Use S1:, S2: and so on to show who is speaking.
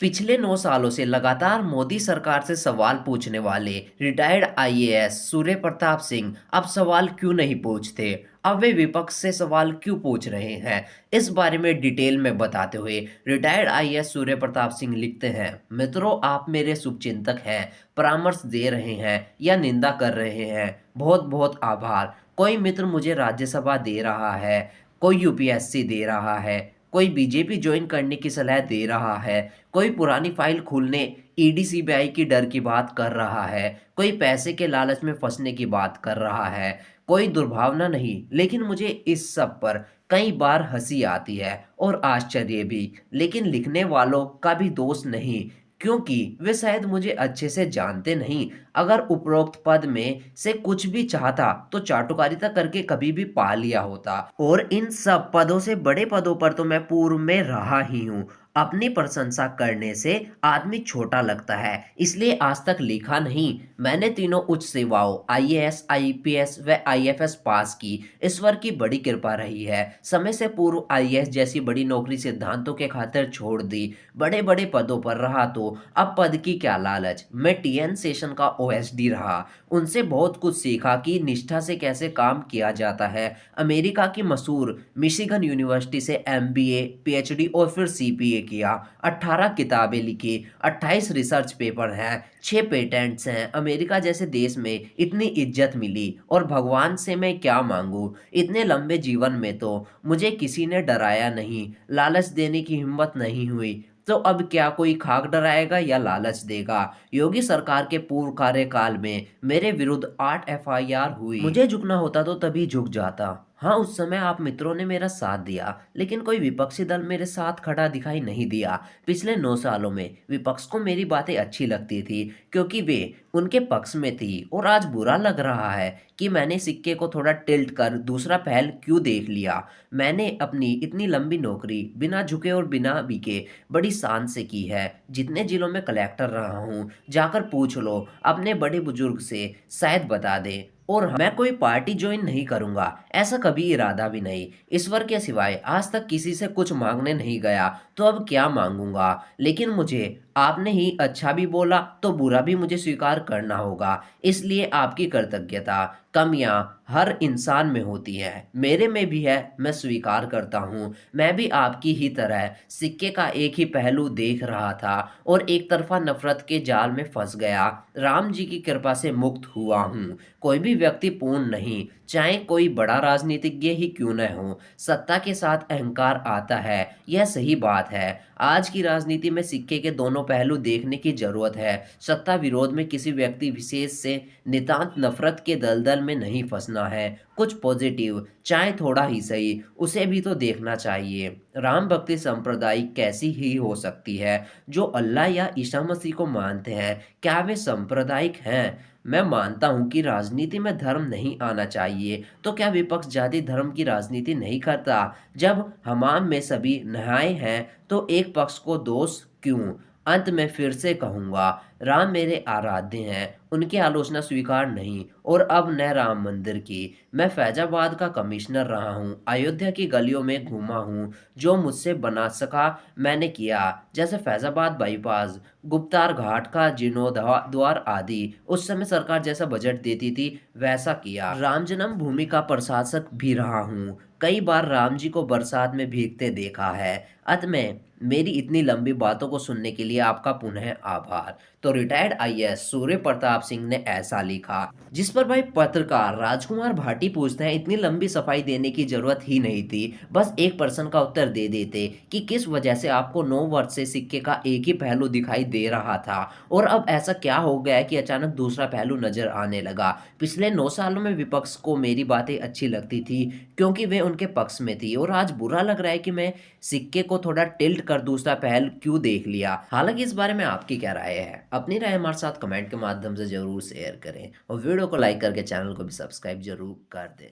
S1: पिछले 9 सालों से लगातार मोदी सरकार से सवाल पूछने वाले रिटायर्ड आईएएस सूर्य प्रताप सिंह अब सवाल क्यों नहीं पूछते? अब वे विपक्ष से सवाल क्यों पूछ रहे हैं? इस बारे में डिटेल में बताते हुए रिटायर्ड आईएएस सूर्य प्रताप सिंह लिखते हैं, मित्रों, आप मेरे शुभचिंतक हैं, परामर्श दे रहे हैं या निंदा कर रहे हैं, बहुत बहुत आभार। कोई मित्र मुझे राज्यसभा दे रहा है, कोई यूपीएससी दे रहा है, कोई बीजेपी ज्वाइन करने की सलाह दे रहा है, कोई पुरानी फाइल खोलने ईडी सीबीआई की डर की बात कर रहा है, कोई पैसे के लालच में फंसने की बात कर रहा है, कोई दुर्भावना नहीं, लेकिन मुझे इस सब पर कई बार हंसी आती है और आश्चर्य भी, लेकिन लिखने वालों का भी दोष नहीं, क्योंकि वे शायद मुझे अच्छे से जानते नहीं। अगर उपरोक्त पद में से कुछ भी चाहता तो चाटुकारिता करके कभी भी पा लिया होता, और इन सब पदों से बड़े पदों पर तो मैं पूर्व में रहा ही हूँ। अपनी प्रशंसा करने से आदमी छोटा लगता है, इसलिए आज तक लिखा नहीं। मैंने तीनों उच्च सेवाओं आईएएस, आईपीएस व आईएफएस पास की। ईश्वर की बड़ी कृपा रही है। समय से पूर्व आईएएस जैसी बड़ी नौकरी सिद्धांतों के खातिर छोड़ दी। बड़े बड़े पदों पर रहा तो अब पद की क्या लालच। मैं टीएन सेशन का ओएसडी रहा, उनसे बहुत कुछ सीखा कि निष्ठा से कैसे काम किया जाता है। अमेरिका की मशहूर मिशिगन यूनिवर्सिटी से एमबीए, पीएचडी और फिर सीपीए किया। 18 किताबें लिखी, 28 रिसर्च पेपर हैं, 6 पेटेंट्स हैं। अमेरिका जैसे देश में इतनी इज्जत मिली, और भगवान से मैं क्या मांगू। इतने लंबे जीवन में तो मुझे किसी ने डराया नहीं, लालच देने की हिम्मत नहीं हुई, तो अब क्या कोई खाक डराएगा या लालच देगा। योगी सरकार के पूर्व कार्यकाल में मेरे विरुद्ध 8 एफआईआर हुई। मुझे झुकना होता तो तभी झुक जाता। हाँ, उस समय आप मित्रों ने मेरा साथ दिया, लेकिन कोई विपक्षी दल मेरे साथ खड़ा दिखाई नहीं दिया। पिछले 9 सालों में विपक्ष को मेरी बातें अच्छी लगती थी, क्योंकि वे उनके पक्ष में थी, और आज बुरा लग रहा है कि मैंने सिक्के को थोड़ा टिल्ट कर दूसरा पहल क्यों देख लिया। मैंने अपनी इतनी लंबी नौकरी बिना झुके और बिना बिके बड़ी शान से की है। जितने जिलों में कलेक्टर रहा हूँ, जाकर पूछ लो अपने बड़े बुजुर्ग से, शायद बता दें। और मैं कोई पार्टी ज्वाइन नहीं करूंगा, ऐसा कभी इरादा भी नहीं। ईश्वर के सिवाय आज तक किसी से कुछ मांगने नहीं गया, तो अब क्या मांगूंगा। लेकिन मुझे आपने ही अच्छा भी बोला तो बुरा भी मुझे स्वीकार करना होगा, इसलिए आपकी कृतज्ञता। कमियां हर इंसान में होती हैं, मेरे में भी है, मैं स्वीकार करता हूँ। मैं भी आपकी ही तरह सिक्के का एक ही पहलू देख रहा था और एक तरफा नफरत के जाल में फंस गया। राम जी की कृपा से मुक्त हुआ हूँ। कोई भी व्यक्ति पूर्ण नहीं, चाहे कोई बड़ा राजनीतिज्ञ ही क्यों न हो। सत्ता के साथ अहंकार आता है, यह सही बात है। आज की राजनीति में सिक्के के दोनों पहलू देखने की जरूरत है। सत्ता विरोध में किसी व्यक्ति विशेष से नितांत नफरत के दलदल में नहीं फंसना है। कुछ पॉजिटिव, चाहे थोड़ा ही सही, उसे भी तो देखना चाहिए। राम भक्ति सांप्रदायिक कैसी ही हो सकती है? जो अल्लाह या ईसा मसीह को मानते हैं, क्या वे सांप्रदायिक हैं? मैं मानता हूं कि राजनीति में धर्म नहीं आना चाहिए, तो क्या विपक्ष जाति धर्म की राजनीति नहीं करता? जब हमाम में सभी नहाए हैं तो एक पक्ष को दोष क्यों? अंत में फिर से कहूंगा, राम मेरे आराध्य हैं, उनकी आलोचना स्वीकार नहीं। और अब न राम मंदिर की। मैं फैजाबाद का कमिश्नर रहा हूँ, अयोध्या की गलियों में घूमा हूँ, जो मुझसे बना सका मैंने किया, जैसे फैजाबाद बाईपास, गुप्तार घाट का जीर्णोद्धार आदि। उस समय सरकार जैसा बजट देती थी वैसा किया। राम जन्म भूमि का प्रशासक भी रहा हूँ, कई बार राम जी को बरसात में भीगते देखा है। अंत में मेरी इतनी लंबी बातों को सुनने के लिए आपका पुनः आभार। तो रिटायर्ड आईएएस सूर्य प्रताप सिंह ने ऐसा लिखा, जिस पर भाई पत्रकार राजकुमार भाटी पूछते हैं, इतनी लंबी सफाई देने की जरूरत ही नहीं थी, बस एक प्रश्न का उत्तर दे देते कि किस वजह से आपको 9 वर्ष से सिक्के का एक ही पहलू दिखाई दे रहा था, और अब ऐसा क्या हो गया है कि अचानक दूसरा पहलू नजर आने लगा। पिछले 9 सालों में विपक्ष को मेरी बातें अच्छी लगती थी, क्योंकि वे उनके पक्ष में थी, और आज बुरा लग रहा है कि मैं सिक्के को थोड़ा टिल्ट कर दूसरा पहल क्यों देख लिया। हालांकि इस बारे में आपकी क्या राय है? अपनी राय हमारे साथ कमेंट के माध्यम से जरूर शेयर करें, और वीडियो को लाइक करके चैनल को भी सब्सक्राइब जरूर कर दें।